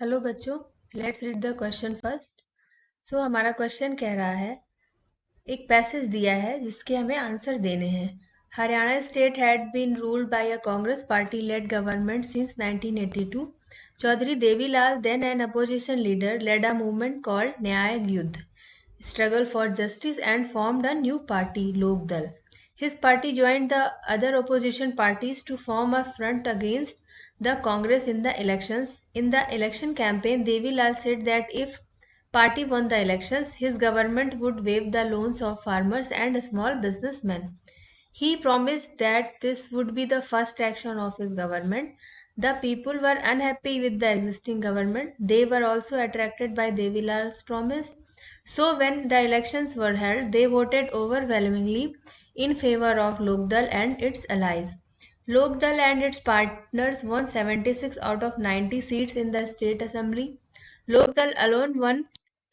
Hello बच्चों, let's read the question first. हमारा question कह रहा है, एक पैसेज दिया है जिसके हमें आंसर देने हैं। Haryana state had been ruled by a Congress party led government since 1982. Chaudhary Devi Lal, then an opposition leader, led a movement called न्याय युद्ध, struggle for justice, and formed a new party, Lok Dal. His party joined the other opposition parties to form a front against the Congress in the elections. In the election campaign, Devi Lal said that if party won the elections, his government would waive the loans of farmers and small businessmen. He promised that this would be the first action of his government. The people were unhappy with the existing government. They were also attracted by Devilal's promise. So when the elections were held, they voted overwhelmingly in favor of Lokdal and its allies. Lokdal and its partners won 76 out of 90 seats in the state assembly. Lokdal alone won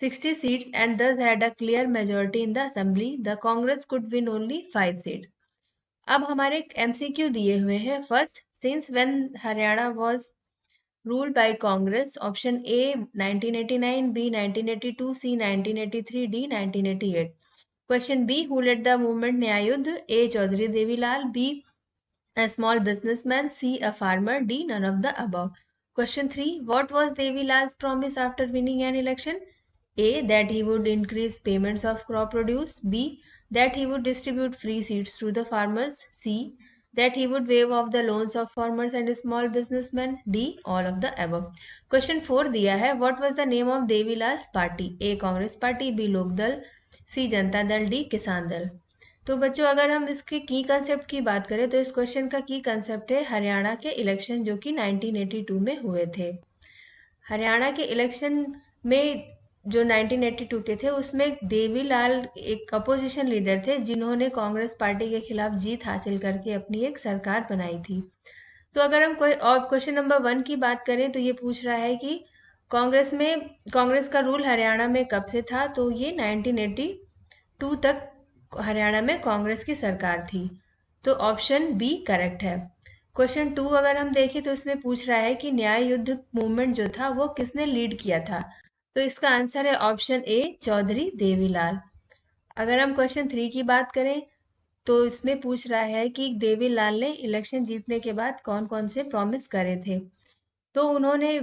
60 seats and thus had a clear majority in the assembly. The Congress could win only 5 seats. अब हमारे MCQ दिए हुए हैं। First, since when Haryana was ruled by Congress, option A 1989, B 1982, C 1983, D 1988. Question B, who led the movement Nyay Yudh? A Chaudhary Devilal, B a small businessman, C a farmer, D none of the above. Question 3. What was Devilal's promise after winning an election? A. That he would increase payments of crop produce. B. That he would distribute free seeds to the farmers. C. That he would waive off the loans of farmers and small businessmen. D. All of the above. Question 4 दिया है, What was the name of Devilal's party? A. Congress Party, B. Lok Dal, C. Janata Dal, D. Kisan Dal. तो बच्चों, अगर हम इसके की concept की बात करें तो इस क्वेश्चन का की कंसेप्ट है हरियाणा के इलेक्शन जो कि 1982 में हुए थे। हरियाणा के इलेक्शन में जो 1982 के थे उसमें देवीलाल एक अपोजिशन लीडर थे जिन्होंने कांग्रेस पार्टी के खिलाफ जीत हासिल करके अपनी एक सरकार बनाई थी। तो अगर हम कोई और क्वेश्चन नंबर 1 की बात करें तो ये पूछ रहा है कि कांग्रेस का रूल हरियाणा में कब से था? तो ये 1982 तक हरियाणा में कांग्रेस की सरकार थी। तो ऑप्शन बी करेक्ट है। क्वेश्चन 2 अगर हम देखें तो इसमें पूछ रहा है कि न्याय युद्ध मूवमेंट जो था वो किसने लीड किया था? तो इसका आंसर है ऑप्शन ए चौधरी देवीलाल। अगर हम क्वेश्चन 3 की बात करें तो इसमें पूछ रहा है कि देवीलाल ने इलेक्शन जीतने के बाद कौन कौन से प्रॉमिस करे थे? तो उन्होंने,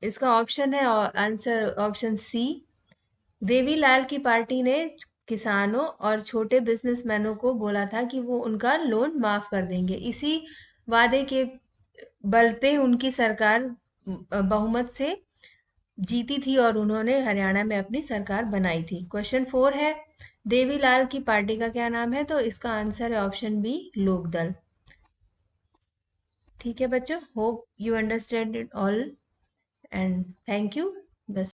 इसका ऑप्शन है आंसर ऑप्शन सी, देवीलाल की पार्टी ने किसानों और छोटे बिजनेसमैनों को बोला था कि वो उनका लोन माफ कर देंगे। इसी वादे के बल पे उनकी सरकार बहुमत से जीती थी और उन्होंने हरियाणा में अपनी सरकार बनाई थी। क्वेश्चन 4 है, देवीलाल की पार्टी का क्या नाम है? तो इसका आंसर है ऑप्शन बी लोकदल। ठीक है बच्चों, hope you understand it all and thank you. बस।